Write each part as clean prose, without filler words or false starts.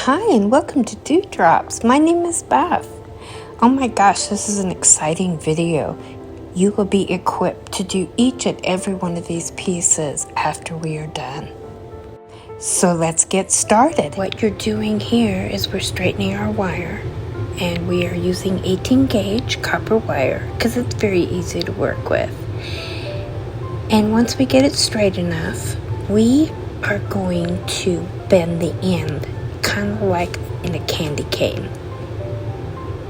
Hi and welcome to Dewdrops. My name is Beth. Oh my gosh, this is an exciting video. You will be equipped to do each and every one of these pieces after we are done. So let's get started. What you're doing here is we're straightening our wire, and we are using 18 gauge copper wire because it's very easy to work with. And once we get it straight enough, we are going to bend the end, kind of like in a candy cane.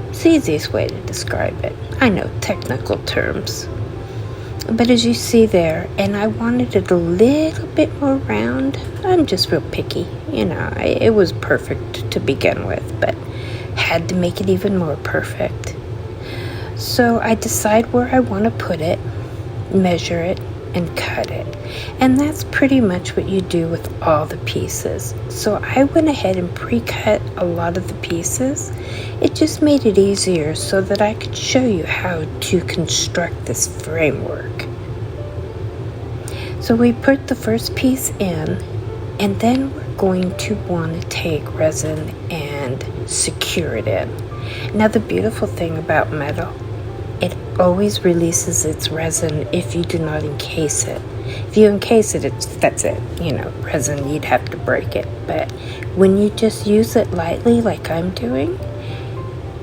It's the easiest way to describe it. I know technical terms. But as you see there, and I wanted it a little bit more round. I'm just real picky. It was perfect to begin with, but had to make it even more perfect. So I decide where I want to put it, measure it, and cut it. And that's pretty much what you do with all the pieces. So I went ahead and pre-cut a lot of the pieces. It just made it easier so that I could show you how to construct this framework. So we put the first piece in, and then we're going to want to take resin and secure it in. Now the beautiful thing about metal, it always releases its resin if you do not encase it. If you encase it, that's it. Resin, you'd have to break it. But when you just use it lightly like I'm doing,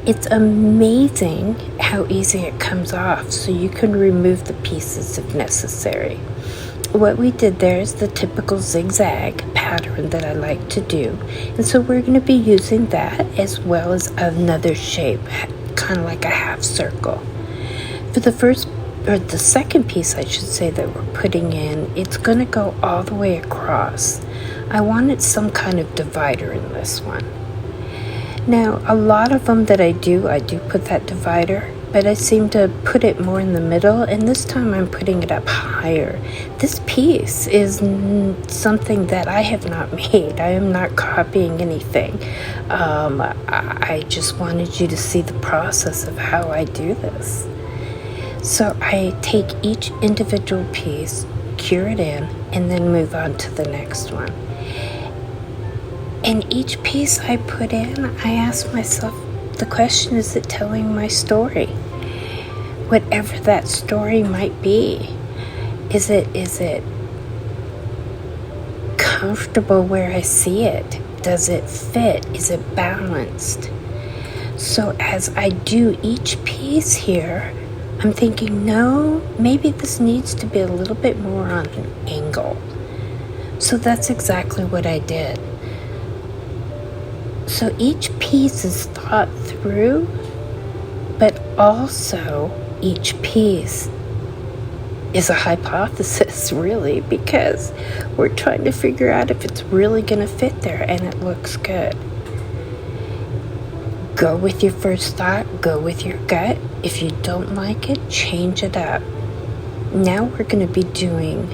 it's amazing how easy it comes off, so you can remove the pieces if necessary. What we did there is the typical zigzag pattern that I like to do. And so we're going to be using that as well as another shape, kind of like a half circle. For the second piece, I should say, that we're putting in, it's going to go all the way across. I wanted some kind of divider in this one. Now, a lot of them that I do put that divider, but I seem to put it more in the middle, and this time I'm putting it up higher. This piece is something that I have not made. I am not copying anything. I just wanted you to see the process of how I do this. So I take each individual piece, cure it in, and then move on to the next one. And each piece I put in, I ask myself the question, is it telling my story? Whatever that story might be. Is it comfortable where I see it? Does it fit? Is it balanced? So as I do each piece here, I'm thinking, no, maybe this needs to be a little bit more on an angle. So that's exactly what I did. So each piece is thought through, but also each piece is a hypothesis, really, because we're trying to figure out if it's really going to fit there and it looks good. Go with your first thought, go with your gut. If you don't like it, change it up. Now we're going to be doing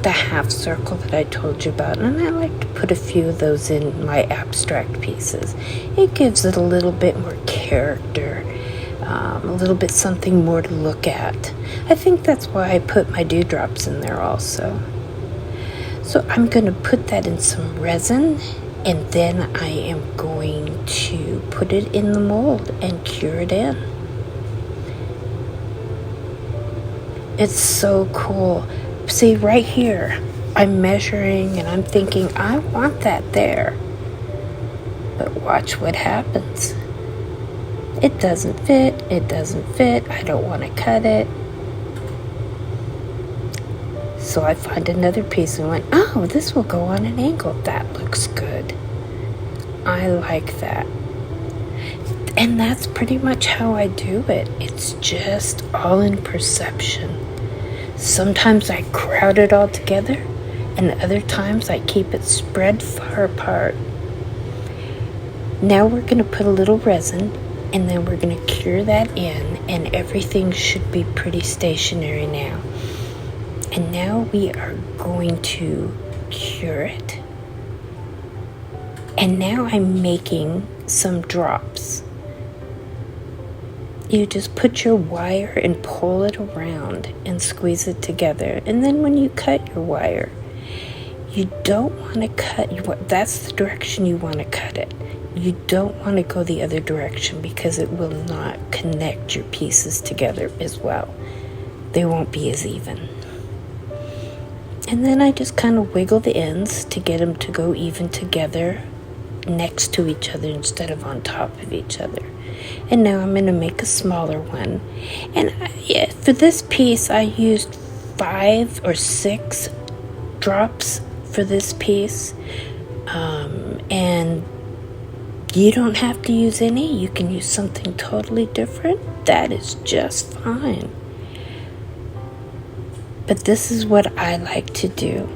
the half circle that I told you about, and I like to put a few of those in my abstract pieces. It gives it a little bit more character, a little bit something more to look at. I think that's why I put my dewdrops in there also. So I'm going to put that in some resin, and then I am going to put it in the mold and cure it in. It's so cool. See, right here, I'm measuring and I'm thinking, I want that there. But watch what happens. It doesn't fit, I don't want to cut it. So I find another piece and went, oh, this will go on an angle. That looks good. I like that. And that's pretty much how I do it. It's just all in perception. Sometimes I crowd it all together, and other times I keep it spread far apart. Now we're going to put a little resin, and then we're going to cure that in, and everything should be pretty stationary now. And now we are going to cure it. And now I'm making some drops. You just put your wire and pull it around and squeeze it together. And then when you cut your wire, You don't want to cut, that's the direction you want to cut it. You don't want to go the other direction because it will not connect your pieces together as well. They won't be as even. And then I just kind of wiggle the ends to get them to go even together next to each other instead of on top of each other. And now I'm going to make a smaller one. And for this piece, I used 5 or 6 drops for this piece. And you don't have to use any. You can use something totally different. That is just fine. But this is what I like to do.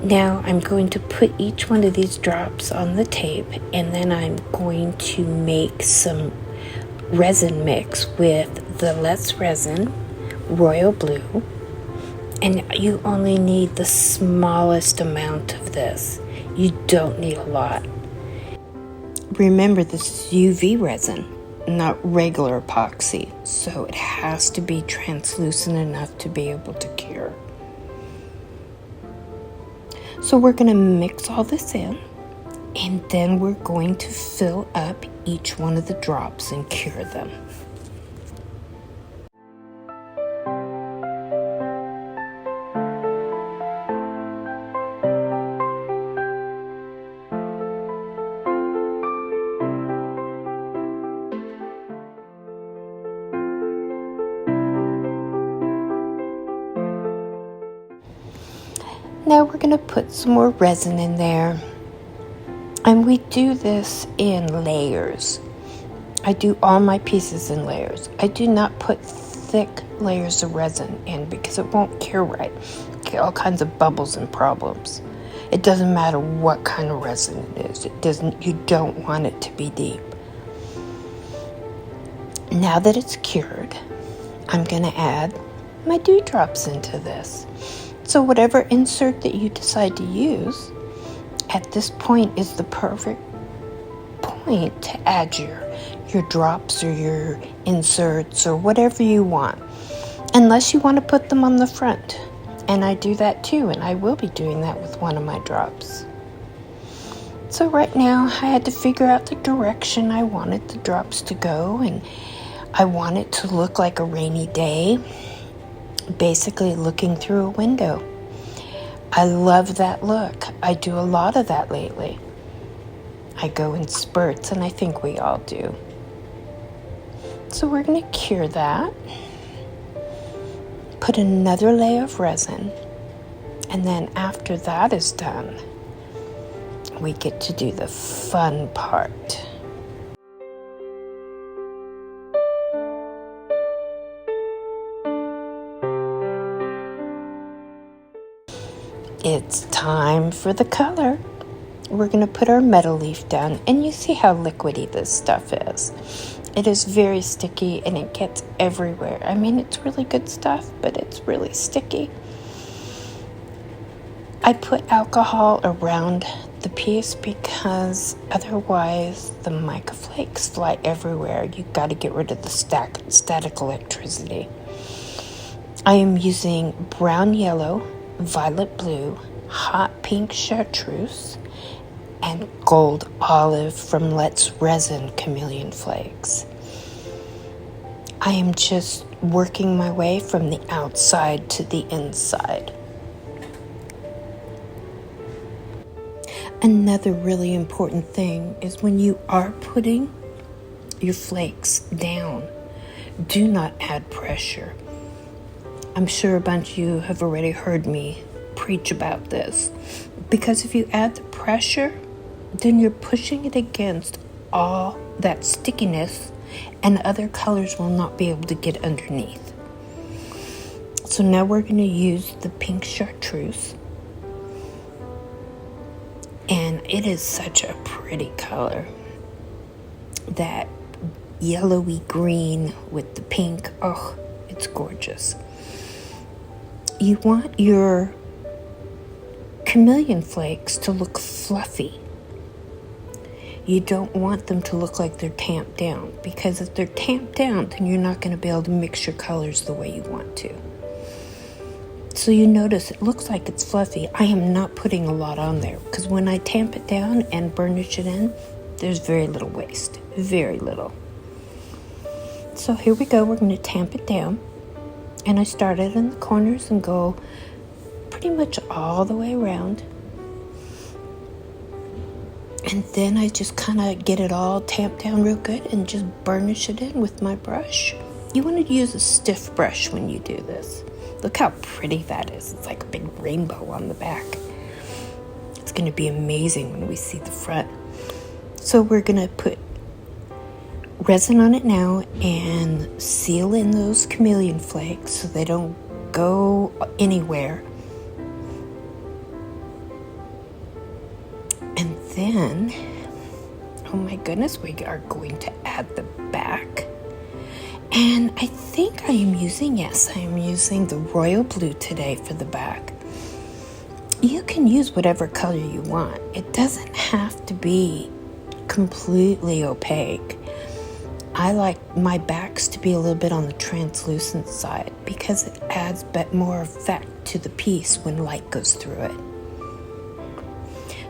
Now I'm going to put each one of these drops on the tape, and then I'm going to make some resin mix with the Let's Resin Royal Blue. And you only need the smallest amount of this. You don't need a lot. Remember, this is UV resin, not regular epoxy, so it has to be translucent enough to be able to cure. So we're going to mix all this in, and then we're going to fill up each one of the drops and cure them. Now we're going to put some more resin in there, and we do this in layers. I do all my pieces in layers. I do not put thick layers of resin in because it won't cure right. Get all kinds of bubbles and problems. It doesn't matter what kind of resin it is. You don't want it to be deep. Now that it's cured, I'm going to add my dewdrops into this. So whatever insert that you decide to use, at this point is the perfect point to add your drops or your inserts or whatever you want. Unless you want to put them on the front. And I do that too, and I will be doing that with one of my drops. So right now I had to figure out the direction I wanted the drops to go, and I want it to look like a rainy day. Basically looking through a window. I love that look. I do a lot of that lately. I go in spurts, and I think we all do. So we're going to cure that. Put another layer of resin. And then after that is done, we get to do the fun part. It's time for the color. We're going to put our metal leaf down, and you see how liquidy this stuff is. It is very sticky, and it gets everywhere. I mean, it's really good stuff, but it's really sticky. I put alcohol around the piece because otherwise the mica flakes fly everywhere. You've got to get rid of the static electricity. I am using brown yellow, violet blue, hot pink chartreuse, and gold olive from Let's Resin Chameleon flakes. I am just working my way from the outside to the inside. Another really important thing is when you are putting your flakes down, do not add pressure. I'm sure a bunch of you have already heard me preach about this, because if you add the pressure, then you're pushing it against all that stickiness, and other colors will not be able to get underneath. So now we're going to use the pink chartreuse, and it is such a pretty color. That yellowy green with the pink, oh, it's gorgeous. You want your chameleon flakes to look fluffy. You don't want them to look like they're tamped down, because if they're tamped down, then you're not going to be able to mix your colors the way you want to. So you notice it looks like it's fluffy. I am not putting a lot on there because when I tamp it down and burnish it in, there's very little waste, very little. So here we go, we're going to tamp it down. And I started in the corners and go pretty much all the way around. And then I just kind of get it all tamped down real good and just burnish it in with my brush. You want to use a stiff brush when you do this. Look how pretty that is. It's like a big rainbow on the back. It's going to be amazing when we see the front. So we're going to put resin on it now and seal in those chameleon flakes so they don't go anywhere. And then, oh my goodness, we are going to add the back. And I think I am using the royal blue today for the back. You can use whatever color you want. It doesn't have to be completely opaque. I like my backs to be a little bit on the translucent side because it adds more effect to the piece when light goes through it.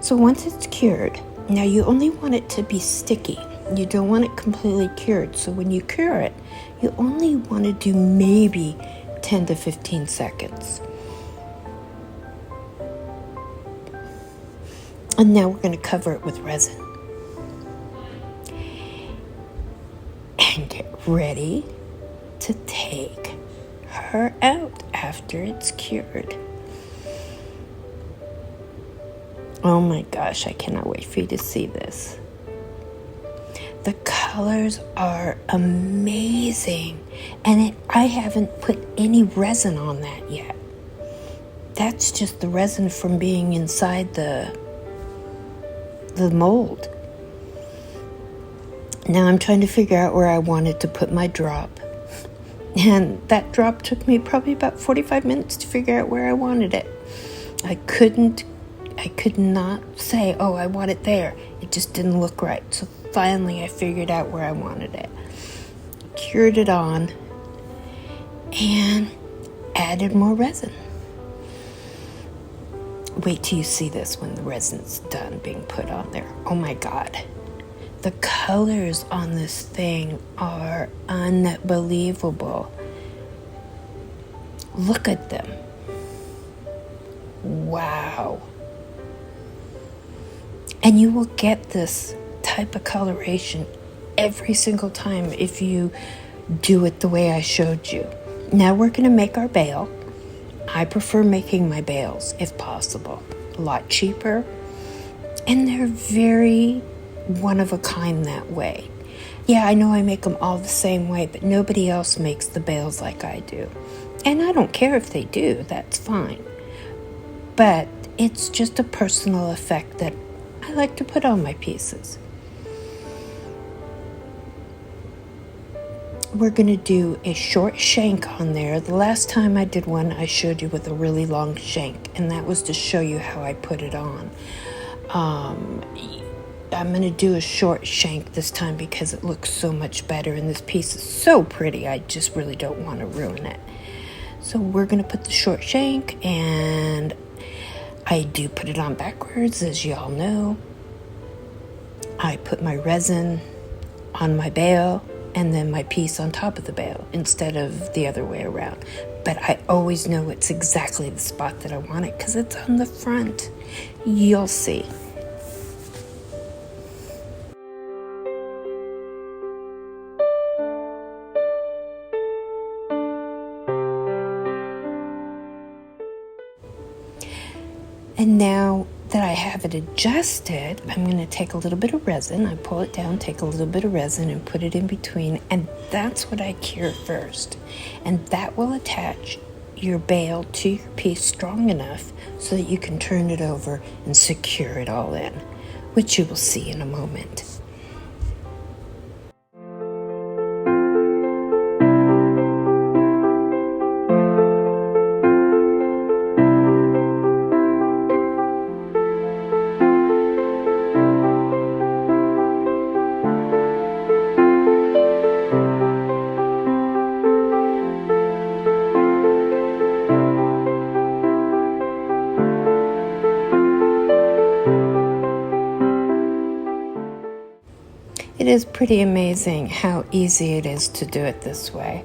So once it's cured, now you only want it to be sticky. You don't want it completely cured. So when you cure it, you only want to do maybe 10 to 15 seconds. And now we're going to cover it with resin. And get ready to take her out after it's cured. Oh my gosh, I cannot wait for you to see this. The colors are amazing. And I haven't put any resin on that yet. That's just the resin from being inside the mold. Now I'm trying to figure out where I wanted to put my drop. And that drop took me probably about 45 minutes to figure out where I wanted it. I could not say, oh, I want it there. It just didn't look right. So finally I figured out where I wanted it. Cured it on and added more resin. Wait till you see this when the resin's done being put on there. Oh my God. The colors on this thing are unbelievable. Look at them. Wow. And you will get this type of coloration every single time if you do it the way I showed you. Now we're going to make our bail. I prefer making my bails if possible. A lot cheaper. And they're very one of a kind that way. Yeah, I know I make them all the same way, but nobody else makes the bails like I do. And I don't care if they do, that's fine. But it's just a personal effect that I like to put on my pieces. We're going to do a short shank on there. The last time I did one, I showed you with a really long shank, and that was to show you how I put it on. I'm going to do a short shank this time because it looks so much better, and this piece is so pretty. I just really don't want to ruin it. So we're going to put the short shank, and I do put it on backwards, as you all know. I put my resin on my bail and then my piece on top of the bail instead of the other way around. But I always know it's exactly the spot that I want it because it's on the front. You'll see. And now that I have it adjusted, I'm going to take a little bit of resin. I pull it down, take a little bit of resin and put it in between. And that's what I cure first. And that will attach your bail to your piece strong enough so that you can turn it over and secure it all in, which you will see in a moment. It is pretty amazing how easy it is to do it this way.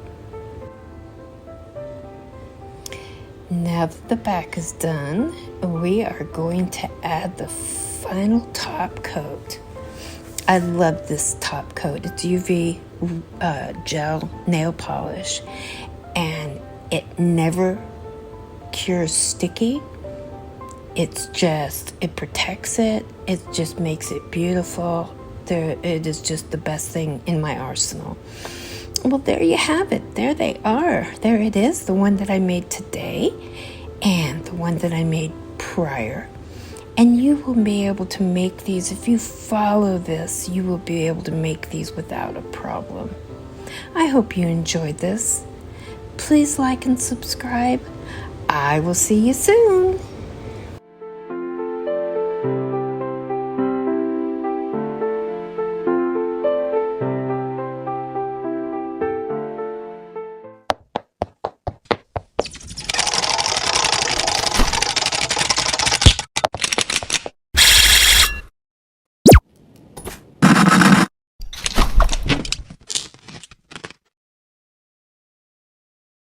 Now that the back is done, we are going to add the final top coat. I love this top coat. It's UV gel nail polish, and it never cures sticky. It protects it. It just makes it beautiful. It is just the best thing in my arsenal. Well, there you have it. There they are. There it is, the one that I made today and the one that I made prior. And you will be able to make these, if you follow this, you will be able to make these without a problem. I hope you enjoyed this. Please like and subscribe. I will see you soon.